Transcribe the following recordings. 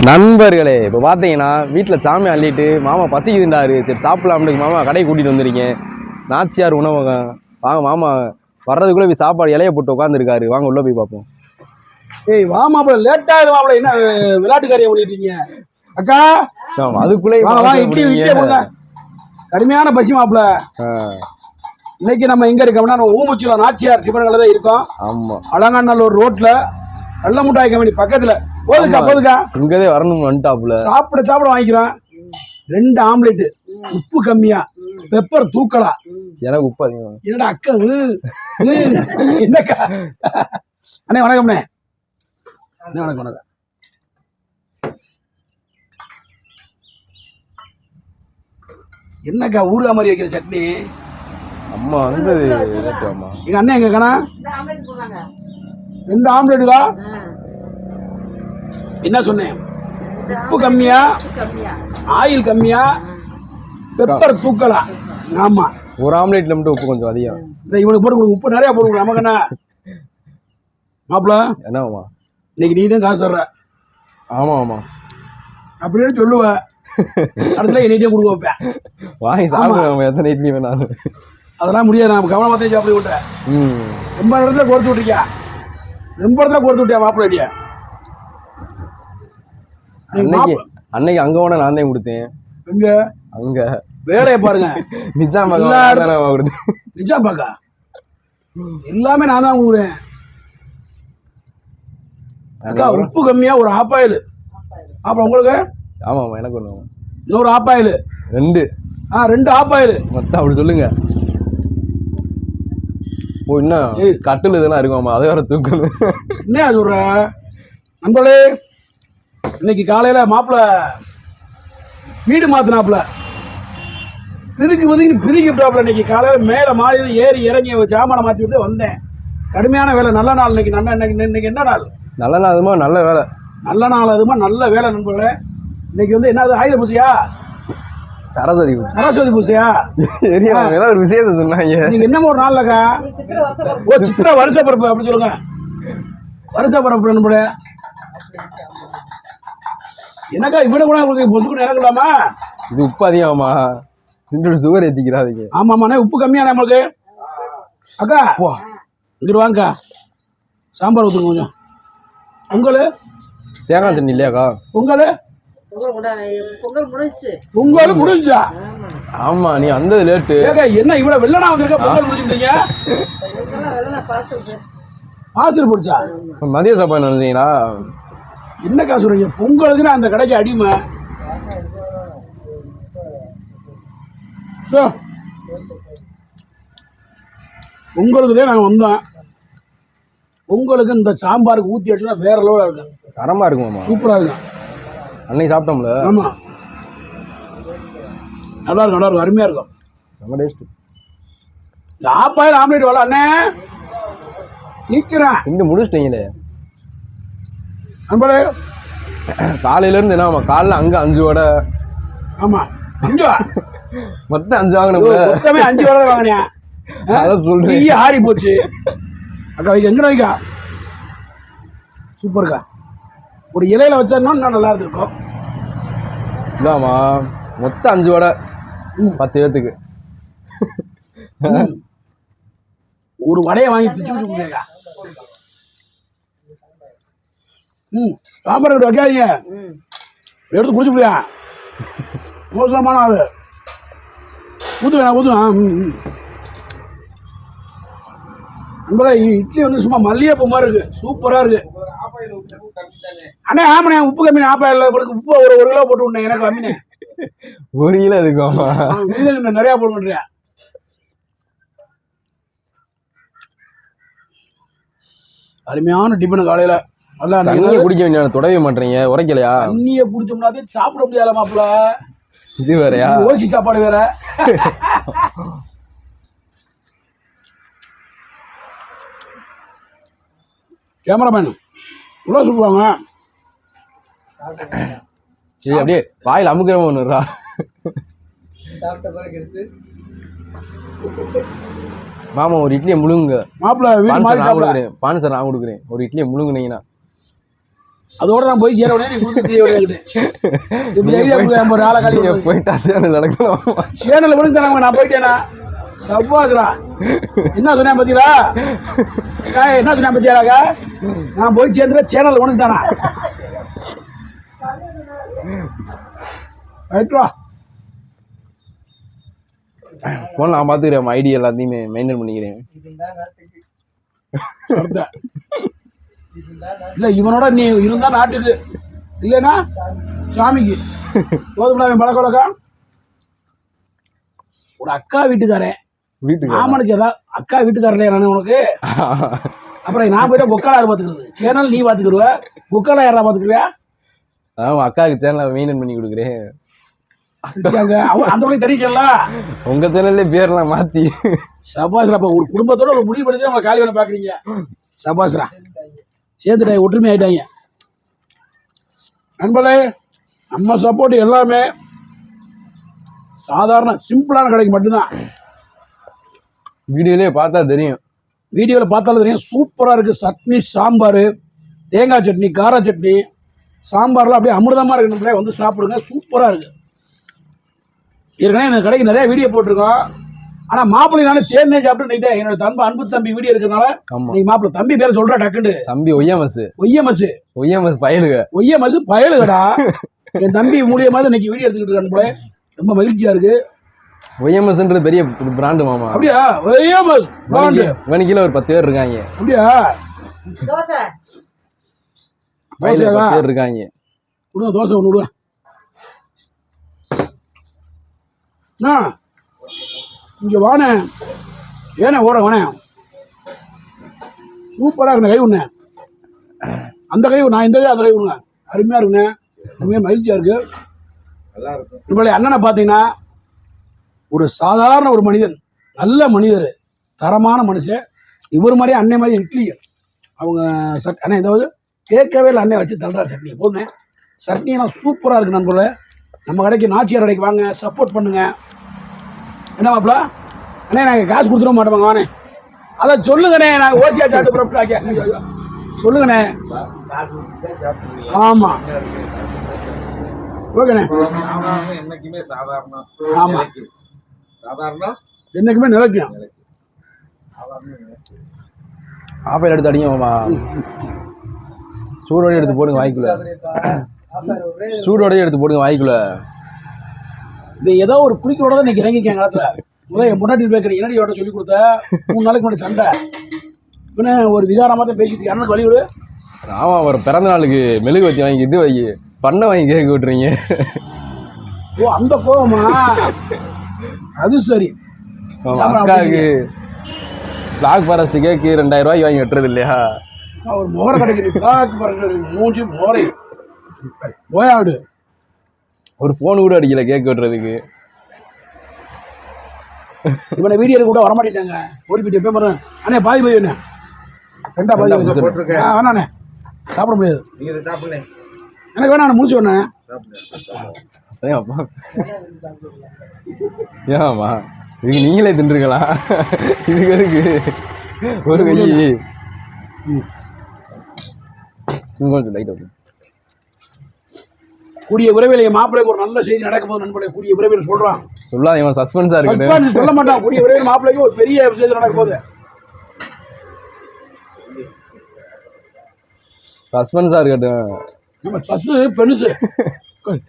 நண்பர்களே, இப்போ பார்த்தீங்கன்னா வீட்டில் சாமி அள்ளிட்டு மாமா பசிக்குதுண்டாரு. சரி சாப்பிடலாம்னு மாமா கடையை கூட்டிகிட்டு வந்துருக்கேன். நாச்சியார் உணவகம். வாங்க மாமா வர்றதுக்குள்ளே போய் சாப்பாடு இலைய போட்டு உட்காந்துருக்காரு. வாங்க உள்ளே போய் பார்ப்போம். ஏய் வா மாப்பிள்ள, லேட்டா ஆகுது மாப்பிள்ள. என்ன விளையாட்டு காரியம் பண்ணிட்டீங்க அக்கா? அதுக்குள்ளே கொடுங்க. கடுமையான பசி மாப்பிள்ள. இன்னைக்கு நம்ம எங்க இருக்கோம்னா நம்ம ஊமுச்சில நாச்சியார் டிஃபன்ல தான் இருக்கோம். ஆமா, அலங்காநல்லூர் ரோட்ல நல்ல முட்டாய் கம்பெனி பக்கத்துல. போதுக்கா இங்கதே வரணும் வந்துட்டாப்புல. சாப்பிட வாங்கிக்கிறோம். 2 ஆம்லெட், உப்பு கம்மியா, பெப்பர் தூக்கலா. எனக்கு உப்பு அதிகம். என்னடா அக்கா என்னக்கா? அண்ணே வணக்கம்ண்ணே. அண்ணே வணக்கம். என்னக்கா ஊறுகா மாதிரி வைக்கிற சட்னி? அம்மா வந்து எங்க அண்ணன் எங்க கணா 2 ஆம்லெட்டுக்கா? என்ன சொன்னேன்? உப்பு கம்மியா, ஆயில் கம்மியா, பெப்பர் தூக்கலா. ஆமா, ஒரு ஆம்லெட்ல மட்டும் உப்பு கொஞ்சம் அதிகம். இவனுக்கு போட்டு கொடுங்க, உப்பு நிறைய போட்டு கொடுங்க. நமக்கு மாப்பிள்ள என்னமா இன்னைக்கு நீ தான் காசு தர்ற. ஆமா அப்படின்னு சொல்லுவ. அடுத்த நீட்டே கொடுக்க வைப்பேன். வாங்கி சாப்பிடுவேன் எத்தனை இட்லி வேணாலும். அதெல்லாம் முடியாது. நான் கவனமா தான் சாப்பிட விட்டேன். ரொம்ப இடத்துல கொடுத்து விட்டுருக்கியா? ரொம்ப இடத்துல கொடுத்து விட்டியா மாப்பிள்ள? அன்னைக்கு அங்க போன நான் தான் கொடுத்தேன். எங்க? அங்க வேலையை பாருங்க. நிஜாம் பாக்கா எல்லாமே நான் தான் கொடுக்குறேன். அக்கா உப்பு கம்மியா ஒரு ஆப்பாயில். அப்புறம் உங்களுக்கு? ஆமா எனக்கு ஒண்ணு. இன்னொரு ஆப்பாயில் 2 ஆப்பாயில் மொத்தம் அப்படி சொல்லுங்க. ஓ இன்னும் கட்டில் இதெல்லாம் இருக்குமாமா, அதை வேற தூக்கணும். என்ன சொல்ற நண்பர்களே? இன்னைக்கு காலையில மாப்பிள்ள வீடு மாத்தினாப்புல. பிரிக்கிட்டாப்புல. இன்னைக்கு காலையில மேல மாடி ஏறி இறங்கி சாமான மாத்தி விட்டு வந்தேன். கடுமையான வேலை. நல்ல நாள் இன்னைக்கு. இன்னைக்கு என்ன நாள்? நல்ல நாள் அதுமா நல்ல வேலை. நல்ல நாள் அதுமா நல்ல வேலை நண்பர்களே. இன்னைக்கு வந்து என்னது? ஆயுத பூசையா? சரஸ்வதி பூசையா? ஒரு விஷயத்த சொன்னாங்க. நீங்க என்ன ஒரு நாள்லக்கா? ஓ சித்திரை வருஷ பிறப்பு அப்படி சொல்லுங்க. வருஷ பிறப்பு நண்பர்களே. என்னக்கா இவ்வளவு கூட உங்களுக்கு பொசுக்கு இறங்கலாமா? இது உப்பு அதிகமா, சுகர் ஏத்திக்கிறாதீங்க. ஆமாமாண்ணே உப்பு கம்மியாண்ணே நம்மளுக்கு. அக்கா இங்கிட்டு வாங்கக்கா, சாம்பார் ஊற்றுங்க கொஞ்சம். பொங்கல் தேங்காய் சட்னி இல்லையாக்கா? பொங்கல் முடிஞ்சா? ஆமா, நீ வந்தது லேட்டு. என்ன இவ்வளவு வெள்ளனா வந்திருக்க? பொங்கல் முடிச்சுட்டீங்க? பாசல் போடுச்சா? மதிய சாப்பாடு நினைச்சீங்களா? என்னக்கா சொல்றீங்க? பொங்கலுக்குன்னு அந்த கடைக்கு அடிமை. பொங்கலுக்கு தான் நாங்கள் வந்தோம். பொங்கலுக்கு இந்த சாம்பாருக்கு ஊற்றி வச்சோம்னா வேற லெவலாக இருக்கும். தரமாக இருக்குமாம்மா, சூப்பராக இருக்கும். அன்னைக்கு சாப்பிட்டோம்ல. ஆமாம், நல்லா இருக்கும் அருமையாக இருக்கும். செம்ம டேஸ்ட். இந்த ஆப்பாயில் ஆம்லேட் வாழ அண்ணே சீக்கிரம் இங்கே முடிச்சிட்டீங்களே நண்பரே. காலையிலேருந்து என்ன காலைல அங்கே 5 வடை. ஆமாம் 5 மொத்தம் 5 வாங்கினோம். மொத்தமே 5 வடை வாங்கினேன். அதான் சொல்றேன். ஆறி போச்சு. அக்கா வைக்க எங்கே வைக்கா? சூப்பர்க்கா. ஒரு இலையில வச்சா இன்னும் நல்லா இருந்திருக்கும். இதாமா மொத்தம் 5 வடை 10 பேத்துக்கு. ஒரு வடையை வாங்கி பிச்சு பிச்சு கொடுங்க. சாம்பார் வைக்காதீங்க, எடுத்து குடிச்சு முடியா? மோசமான ஆளு. ஊற்றுவேன். நம்மள இட்லி வந்து சும்மா மல்லிகைப்பூ மாதிரி இருக்கு, சூப்பரா இருக்கு. அண்ணே ஆமாண்ணே உப்பு கம்மி. ஆப்பாயில் உப்பு ஒரு கிலோ போட்டு விட்டேன். எனக்கு கம்மினே 1 கிலோ இருக்கும். நிறைய போட்டு. அருமையான டிஃபன் காலையில. தண்ணியை குடிக்க வேண்டிய தொடவே மாட்டீங்க, உரைக்கலையா? தண்ணியை குடிச்சோம்னாதே சாப்பிட முடியாத மாப்பிள்ள. இது வேறையா? ஓசி சாப்பாடு வேற. கேமராமேன் உள்ள சொல்லுவாங்க. சரி அப்படியே வாயில் அமுக்கிறவங்க ஒன்றுரா. சாப்பிட்ட பிறகு எடுத்து மாமா ஒரு இட்லியை முழுங்க. மாப்பிள்ள பான் சார் நான் கொடுக்குறேன். ஒரு இட்லியை முழுங்குனீங்கன்னா அதோட நான் போய் சேர உடனே நீ கொடுக்க தெரிய விளையாட்டு இப்படி ஐடியா கொடுக்க ஒரு ஆளை காலி போயிட்டா சேனல் நடக்கலாம். சேனல் விழுந்து தானே நான் போயிட்டேனா சப்பாக்குறா என்ன சொன்னேன் பார்த்தீங்களா? என்ன சொன்னேன் பத்தியாராக்கா? நான் போய் சேர்ந்துட சேனல் உனக்கு தானா ரைட்வா போன் நான் பார்த்துக்கிறேன். ஐடி எல்லாத்தையுமே மெயின்டைன் பண்ணிக்கிறேன். இல்லை இவனோட நீ இருந்தா நாட்டுக்கு இல்லைன்னா சாமிக்கு போதும்னா பழக்கவழக்கா ஒரு அக்கா வீட்டுக்காரன் மாமனுக்கு ஏதாவது அக்கா வீட்டுக்காரலையா நானே உனக்கு அப்புறம் நான் போயிட்டா பொக்கால யார் பார்த்துக்கிறது? சேனல் நீ பார்த்துக்கிடுவ, பொக்கால யாரா பார்த்துக்குவியா? அதான் அக்காவுக்கு சேனலை மெயின்டைன் பண்ணி கொடுக்குறேன். அந்த தெரியல உங்க சேனல்லே பேர்லாம் மாத்தி சபாஸ்ரா ஒரு குடும்பத்தோட ஒரு முடிவு பண்ணி நம்ம காலி வேலை பாக்குறீங்க. சபாஸ்ரா சேர்த்துட்டாங்க, ஒற்றுமை ஆயிட்டாங்க. நண்பர்களே நம்ம சப்போர்ட் எல்லாமே சாதாரண சிம்பிளான கடைக்கு மட்டும்தான். வீடியோலயே பார்த்தா தெரியும், வீடியோவில் பார்த்தாலும் தெரியும். சூப்பராக இருக்குது. சட்னி, சாம்பார், தேங்காய் சட்னி, கார சட்னி, சாம்பார்லாம் அப்படியே அமிர்தமாக இருக்கு. நம்மளே வந்து சாப்பிடுங்க, சூப்பராக இருக்குது. ஏற்கனவே இந்த கடைக்கு நிறைய வீடியோ போட்டிருக்கோம். ஆனால் மாப்பிள்ளை நானே சேர்ந்தே சாப்பிட்டு என்னோட அன்பு தம்பி வீடியோ இருக்கிறனால நீங்க மாப்பிள்ளை தம்பி பேரை சொல்ற டக்குண்டு தம்பி ஒய்யமஸ் பயலுகடா. என் தம்பி மூலியமா தான் இன்னைக்கு வீடியோ எடுத்துக்கிட்டு இருக்கான். ரொம்ப மகிழ்ச்சியா இருக்கு. ஒய்எம்எஸ்ன்றது பெரிய பிராண்டு மாமா. அப்படியா? ஒய்எம்எஸ் பிராண்டு வணிக்கில ஒரு 10 பேர் இருக்காங்க. அப்படியா? தோசை 10 பேர் இருக்காங்க. உடுங்க தோசை ஒன்று விடுவேன். இங்க வானே ஏனே ஓட வானே சூப்பரா இருக்குண்ணே. கை உண்ணே அந்த கை நான் இந்த கை அந்த கை விடுங்க. அருமையா இருக்குண்ணே, உண்மையா மகிழ்ச்சியா இருக்கு. உங்களுடைய அண்ணனை பார்த்தீங்கன்னா ஒரு சாதாரண ஒரு மனிதன், நல்ல மனிதர், தரமான மனுஷன். இவர் மாதிரி அன்னை மாதிரி இட்லி அவங்க அண்ணன் ஏதாவது கேட்கவே இல்லை. அண்ணன் வச்சு தள்ளுறாரு சட்னி. போதுண்ணே சட்னியெல்லாம் சூப்பராக இருக்குது. நண்பர்களே நம்ம கடைக்கு நாச்சியார் கடைக்கு வாங்க, சப்போர்ட் பண்ணுங்க. என்ன மாப்பிள அண்ணே நாங்கள் காசு கொடுத்துட மாட்டோமாங்க. வானே அதை சொல்லுங்கண்ணே, நாங்கள் ஓசியா சாப்பிட்டு புறப்பட்டாக்க சொல்லுங்கண்ணே. ஆமாம் ஓகேண்ணே. என்னைக்குமே சாதாரணம். ஆமாம் சாதாரணம் என்னைக்குமே நிலைக்கும். ஆப்பையில் எடுத்து அடிங்கம்மா, சூடோடையும் எடுத்து போடுங்க வாய்க்குள்ள. சூடோடையும் எடுத்து போடுங்க வாய்க்குள்ள. இது ஏதோ ஒரு குடிக்கிறோட தான் இன்னைக்கு இறங்கிக்கேன் காலத்தில். முதல்ல என் முன்னாடி பேக்கரி என்னடியோட சொல்லி கொடுத்த 3 நாளைக்கு முன்னாடி சண்டை. இவனே ஒரு விகாரமாக தான் பேசிட்டு அண்ணன் வழி விடு. ஆமாம், ஒரு பிறந்த நாளுக்கு மெழுகு வச்சு வாங்கி இது வாங்கி பண்ண வாங்கி கேட்க விட்டுறீங்க. ஓ அந்த கோவமா? அது சரி. அக்காவுக்கு பிளாக் ஃபாரஸ்ட் கேக்கு 2000 ரூபாய்க்கு வாங்கி வெட்டுறது இல்லையா? ஒரு மோரை கிடைக்குது மூஞ்சி மோரை போயாடு. ஒரு ஃபோன் கூட அடிக்கல கேக் வெட்டுறதுக்கு. இவனை வீடியோ கூட வரமாட்டேட்டாங்க. ஓடி போயிட்டு எப்போ பாருங்க அண்ணே பாதி போய் என்ன 2 பாதி போட்டிருக்கேன். வேணாண்ணே சாப்பிட முடியாது. நீங்க சாப்பிடுங்க. எனக்கு வேணா முடிச்சு வேணே. ஏமா இதுக்கு நீங்களே தின்றுக்கலாம். இதுக்கு எதுக்கு ஒரு கை கொஞ்சம் லைட் ஆகும். கூடிய விரைவில் என் மாப்பிள்ளைக்கு ஒரு நல்ல செய்தி நடக்கும் போது நண்பர்களே, கூடிய விரைவில் சொல்றான். சொல்லாத, இவன் சஸ்பென்ஸா இருக்கு. சொல்ல மாட்டான். கூடிய விரைவில் மாப்பிள்ளைக்கு ஒரு பெரிய விஷயம் நடக்கும் போது சஸ்பென்ஸா இருக்கட்டும். நம்ம சஸ்ஸு பெருசு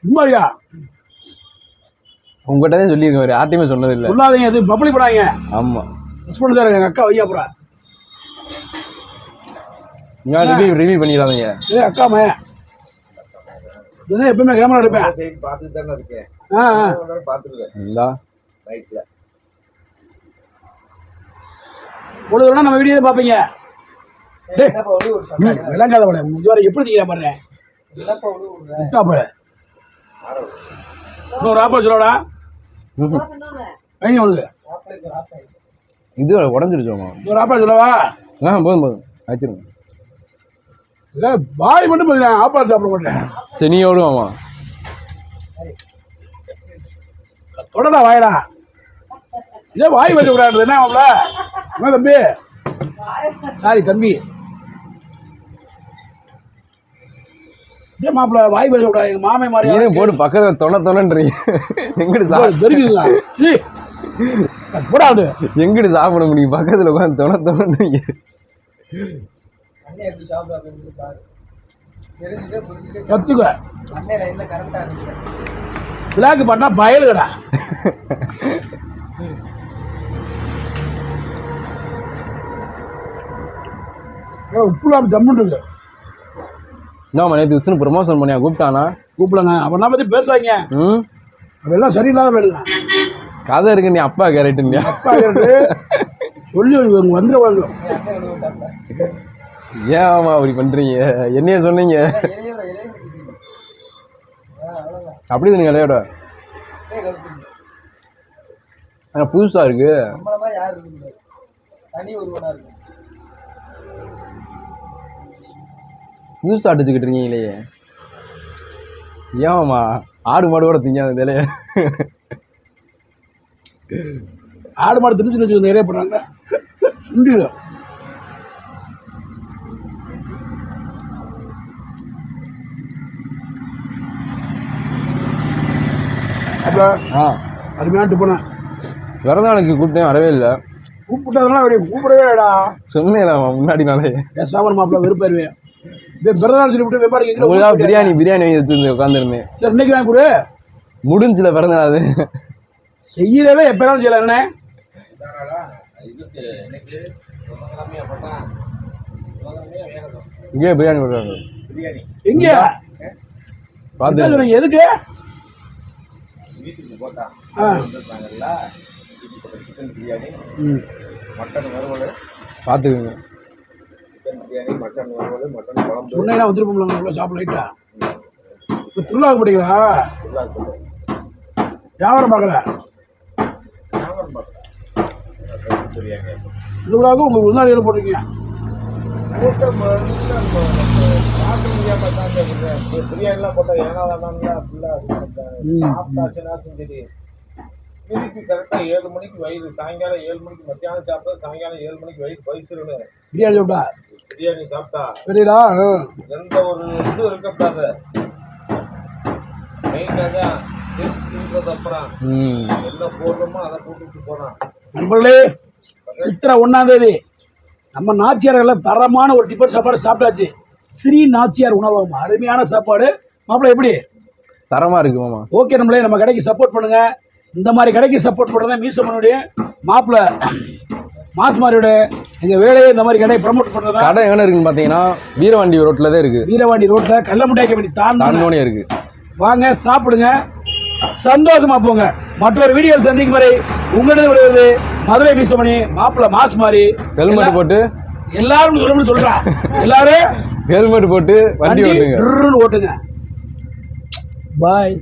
சும்மாரியா உங்ககிட்ட தான் சொல்லியிருக்கேன், வேறு யார்ட்டையுமே சொன்னது இல்லை. சொல்லாதீங்க, அது பப்ளிக் பண்ணாங்க. ஆமாம் சஸ்பென்ஸாக இருக்கு. எங்கள் அக்கா வையா போகிறா. ரிவ்யூ பண்ணிடாதீங்க. அக்கா மையா எப்பவுமே கேமரா எடுப்பேன். பார்த்துட்டு தானே இருக்கேன். இல்ல ரைட்ல ஒரு தடவை நம்ம வீடியோ பார்ப்பீங்க. விளங்காத பட இதுவரை எப்படி தீங்க பாருங்க. இன்னொரு ஆப்பா சொல்லடா உனக்கு இது உடஞ்சிருச்சோமா? இன்னொரு ஆப்பா சொல்லவா? போதும் போதும் வச்சிருங்க. பாய் மட்டும் போதும், ஆப்பா சாப்பிட மாட்டேன். செனியோடும் ஆமா தொடடா வாயடா. இதே வாய் வச்சு விடாது என்ன மாப்பிள? என்ன தம்பி? சாரி தம்பி. ஏன் மாப்பிள்ள வாய் பேச விடாது எங்க மாமே மாதிரி ஏன் போட்டு பக்கத்துல தொணன்றீங்க எங்கிட்டு தெரியுதுங்களா சீ போடாது எங்கிட்டு சாப்பிட முடியும் பக்கத்துல உட்காந்து தொணன்றீங்க கத்துக்க பிளாக்கு பண்ணா பயலுகடா உப்புலாம் ஜம்முன்னு இருக்கு என்ன நேற்று விஷ்ணு ப்ரமோஷன் பண்ணியா கூப்பிட்டானா கூப்பிடுங்க அவனா பத்தி பேசாங்க ம் அதெல்லாம் சரியில்லாத வேலைங்க கதை இருக்கு நீ அப்பா கேரட்டுங்க அப்பா கேட்டு சொல்லி வந்துட வந்து ஏன் அப்படி பண்றீங்க என்னைய சொன்னீங்க அப்படி நீங்க விளையாட புதுசா இருக்கு புதுசா அடிச்சுக்கிட்டு இருக்கீங்களே ஏமாம்மா ஆடு மாடு கூட திங்க அந்த இலைய ஆடு மாடு திணிச்சு வச்சு நிறைய பண்ணாங்க முடியல அருமையாட்டு போனேன் பிறந்த நாளைக்கு கூப்பிட்டேன் வரவே இல்லை கூப்பிட்டதுனால அப்படியே கூப்பிடவே இல்லடா சொன்னேன் முன்னாடி நாளே சாப்பாடு மாப்பிள்ள வெறுப்பாருவேன் பிறந்த நாள் சொல்லி விட்டு வெப்பாடு உங்களுக்காக பிரியாணி வச்சு உட்காந்துருந்தேன் சரி இன்னைக்கு வாங்கி கொடு முடிஞ்சில பிறந்த நாள் செய்யறவே எப்பனாலும் செய்யலாம் என்ன இங்கே பிரியாணி போடுறாங்க எங்க பார்த்து எதுக்கு வீட்டுக்கு போட்டா சிக்கன் பிரியாணி மட்டன் வறுவல் பார்த்துக்குங்க சிக்கன் பிரியாணி மட்டன் வறுவல் மட்டன் குழம்பு சொன்னா வந்துருப்போம்ல சாப்பிட லைட்டா இப்போ திருவிழாவுக்கு போட்டீங்களா வியாபாரம் பார்க்கல பிரியாணி திருவிழாவுக்கு உங்க உள்நாடுகள் போட்டிருக்கீங்க பிரியாணிலாம் போட்டா ஏனாதானா சாப்பிட்டாச்சுன்னா சரி திருப்பி கரெக்டாக 7 மணிக்கு வயிறு சாயங்காலம் 7 மணிக்கு மத்தியானம் சாப்பிட்டா சாயங்காலம் 7 மணிக்கு வயிறு பயிச்சிருன்னு பிரியாணி சாப்பிட்டா பிரியாணி சாப்பிட்டா சரிடா எந்த ஒரு இது இருக்கக்கூடாது மெயினாக தான் டேஸ்ட் இருக்கிறது அப்புறம் என்ன போடுறோமோ அதை போட்டுட்டு போகிறான் நண்பர்களே சித்திரை 1ஆம் தேதி நம்ம நாச்சியார்கள் தரமான ஒரு டிஃபன் சாப்பாடு சாப்பிட்டாச்சு ஸ்ரீ நாச்சியார் உணவகம் அருமையான சாப்பாடு மாப்பிள்ள எப்படி தரமா இருக்கு மாமா ஓகே நம்மளே நம்ம கடைக்கு சப்போர்ட் பண்ணுங்க இந்த மாதிரி கடைக்கு சப்போர்ட் பண்ணுறதா மீசமனுடைய மாப்பிள்ள மாஸ்மாரியோட எங்கள் வேலையை இந்த மாதிரி கடையை ப்ரமோட் பண்ணுறதா கடை எங்கே இருக்குன்னு பார்த்தீங்கன்னா வீரவாண்டி ரோட்டில் தான் இருக்குது வீரவாண்டி ரோட்டில் கள்ளமுட்டாய் கம்பெனி தாண்டோனே இருக்குது வாங்க சாப்பிடுங்க சந்தோஷமா போங்க மற்றொரு வீடியோ சந்திக்கும் வரை உங்களிடம் வருவது மதுரை மீசமணி மாப்பிள்ள மாஸ்மாரி ஹெல்மெட் போட்டு எல்லாரும் சொல்லணும்னு சொல்றா எல்லாரும் ஹெல்மெட் போட்டு வண்டி ஓட்டுங்க ஓட்டுங்க பாய்